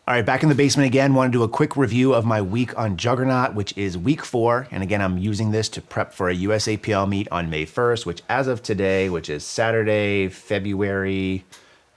All right, back in the basement again. Want to do a quick review of my week on Juggernaut, which is week 4. And again, I'm using this to prep for a USAPL meet on May 1st, which as of today, which is Saturday, February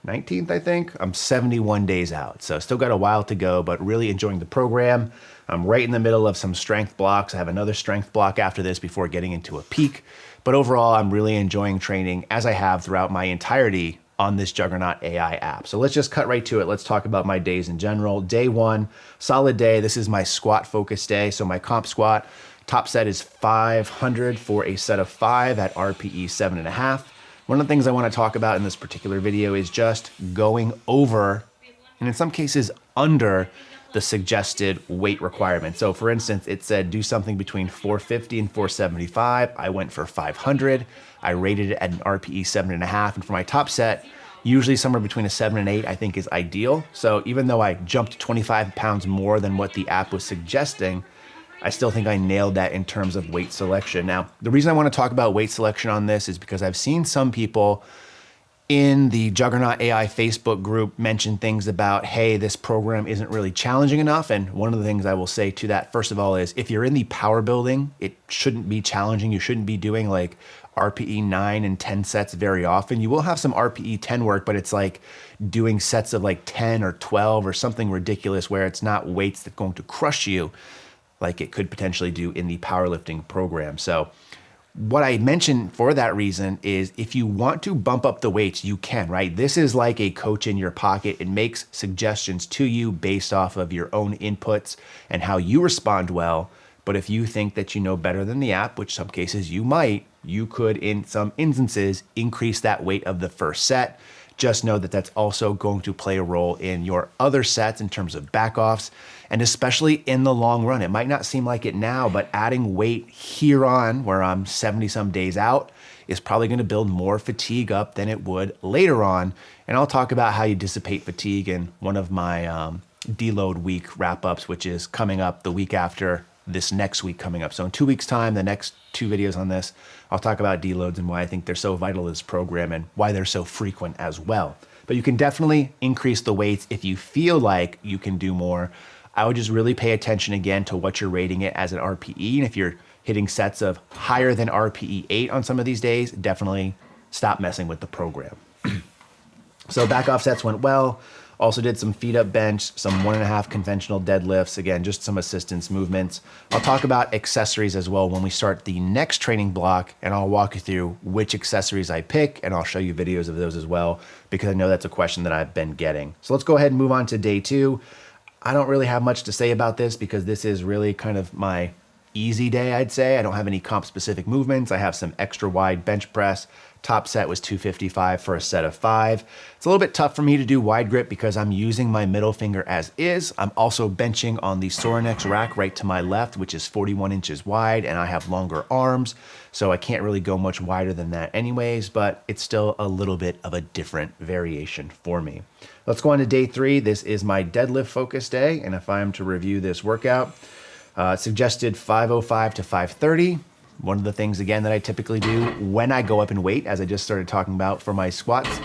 19th, I think, I'm 71 days out. So still got a while to go, but really enjoying the program. I'm right in the middle of some strength blocks. I have another strength block after this before getting into a peak. But overall, I'm really enjoying training as I have throughout my entirety on this Juggernaut AI app. So let's just cut right to it. Let's talk about my days in general. Day 1, solid day. This is my squat focus day. So my comp squat, top set is 500 for a set of 5 at RPE 7.5. One of the things I want to talk about in this particular video is just going over, and in some cases under, the suggested weight requirement. So for instance, it said do something between 450 and 475. I went for 500. I rated it at an RPE 7.5. And for my top set, usually somewhere between a 7 and 8, I think is ideal. So even though I jumped 25 pounds more than what the app was suggesting, I still think I nailed that in terms of weight selection. Now, the reason I want to talk about weight selection on this is because I've seen some people in the Juggernaut AI Facebook group mention things about, hey, this program isn't really challenging enough. And one of the things I will say to that, first of all, is if you're in the power building, it shouldn't be challenging. You shouldn't be doing like RPE 9 and 10 sets very often. You will have some RPE 10 work, but it's like doing sets of like 10 or 12 or something ridiculous where it's not weights that's going to crush you like it could potentially do in the powerlifting program. So what I mentioned for that reason is if you want to bump up the weights, you can, right? This is like a coach in your pocket. It makes suggestions to you based off of your own inputs and how you respond well. But if you think that you know better than the app, which some cases you might, you could in some instances increase that weight of the first set. Just know that that's also going to play a role in your other sets in terms of back offs, and especially in the long run. It might not seem like it now, but adding weight here on, where I'm 70 some days out, is probably going to build more fatigue up than it would later on. And I'll talk about how you dissipate fatigue in one of my deload week wrap ups, which is coming up the week after this next week coming up. So in 2 weeks time, the next 2 videos on this, I'll talk about deloads and why I think they're so vital to this program and why they're so frequent as well. But you can definitely increase the weights if you feel like you can do more. I would just really pay attention again to what you're rating it as an RPE. And if you're hitting sets of higher than RPE 8 on some of these days, definitely stop messing with the program. So back off sets went well. Also did some feet up bench, some 1.5 conventional deadlifts. Again, just some assistance movements. I'll talk about accessories as well when we start the next training block, and I'll walk you through which accessories I pick, and I'll show you videos of those as well, because I know that's a question that I've been getting. So let's go ahead and move on to day 2. I don't really have much to say about this because this is really kind of my easy day, I'd say. I don't have any comp specific movements. I have some extra wide bench press. Top set was 255 for a set of 5. It's a little bit tough for me to do wide grip because I'm using my middle finger as is. I'm also benching on the Sorinex rack right to my left, which is 41 inches wide, and I have longer arms, so I can't really go much wider than that anyways, but it's still a little bit of a different variation for me. Let's go on to day 3. This is my deadlift focus day, and if I'm to review this workout, suggested 505 to 530. One of the things, again, that I typically do when I go up in weight, as I just started talking about for my squats,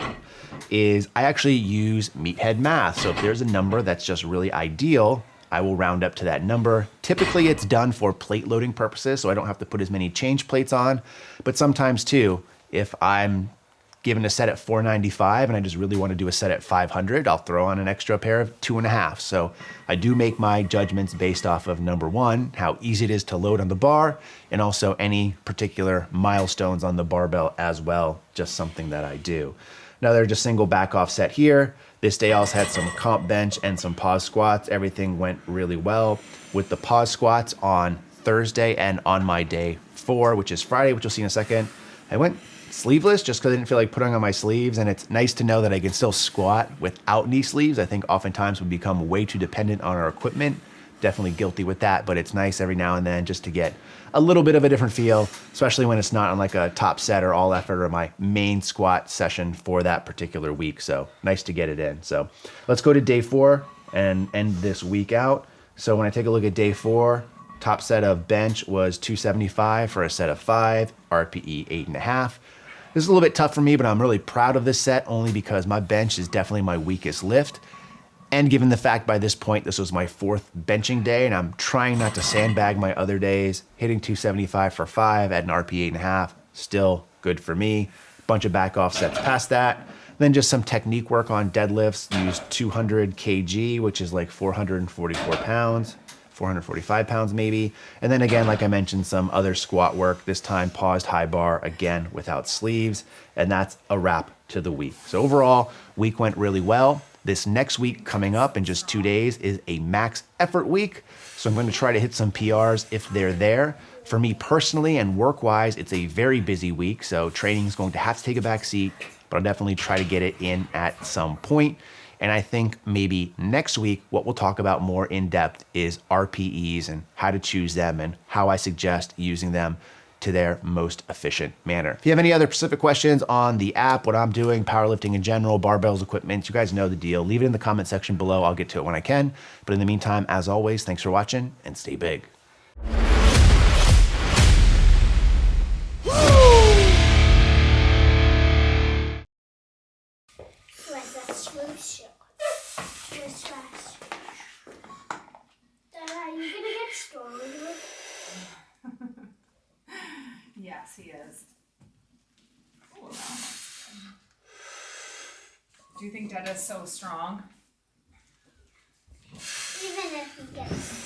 is I actually use meathead math. So if there's a number that's just really ideal, I will round up to that number. Typically, it's done for plate loading purposes, so I don't have to put as many change plates on. But sometimes, too, if I'm given a set at 495 and I just really want to do a set at 500, I'll throw on an extra pair of 2.5. So I do make my judgments based off of number 1, how easy it is to load on the bar, and also any particular milestones on the barbell as well, just something that I do. Another just single back off set here. This day I also had some comp bench and some pause squats. Everything went really well with the pause squats on Thursday and on my day 4, which is Friday, which you'll see in a second. I went sleeveless just because I didn't feel like putting on my sleeves, and it's nice to know that I can still squat without knee sleeves. I think oftentimes we become way too dependent on our equipment. Definitely guilty with that, but it's nice every now and then just to get a little bit of a different feel, especially when it's not on like a top set or all effort or my main squat session for that particular week. So nice to get it in. So let's go to day 4 and end this week out. So when I take a look at day 4, top set of bench was 275 for a set of 5, RPE 8.5. This is a little bit tough for me, but I'm really proud of this set only because my bench is definitely my weakest lift. And given the fact by this point, this was my 4th benching day, and I'm trying not to sandbag my other days, hitting 275 for 5 at an RP 8.5, still good for me. Bunch of back off sets past that. Then just some technique work on deadlifts. Used 200 kg, which is like 444 pounds, 445 pounds maybe. And then again, like I mentioned, some other squat work, this time paused high bar, again without sleeves. And that's a wrap to the week. So overall, week went really well. This next week coming up in just 2 days is a max effort week. So I'm going to try to hit some PRs if they're there. For me personally and work-wise, it's a very busy week. So training is going to have to take a back seat, but I'll definitely try to get it in at some point. And I think maybe next week, what we'll talk about more in depth is RPEs and how to choose them and how I suggest using them to their most efficient manner. If you have any other specific questions on the app, what I'm doing, powerlifting in general, barbells, equipment, you guys know the deal. Leave it in the comment section below. I'll get to it when I can. But in the meantime, as always, thanks for watching and stay big. Yes, he is. Ooh, do you think Dad is so strong? Even if he gets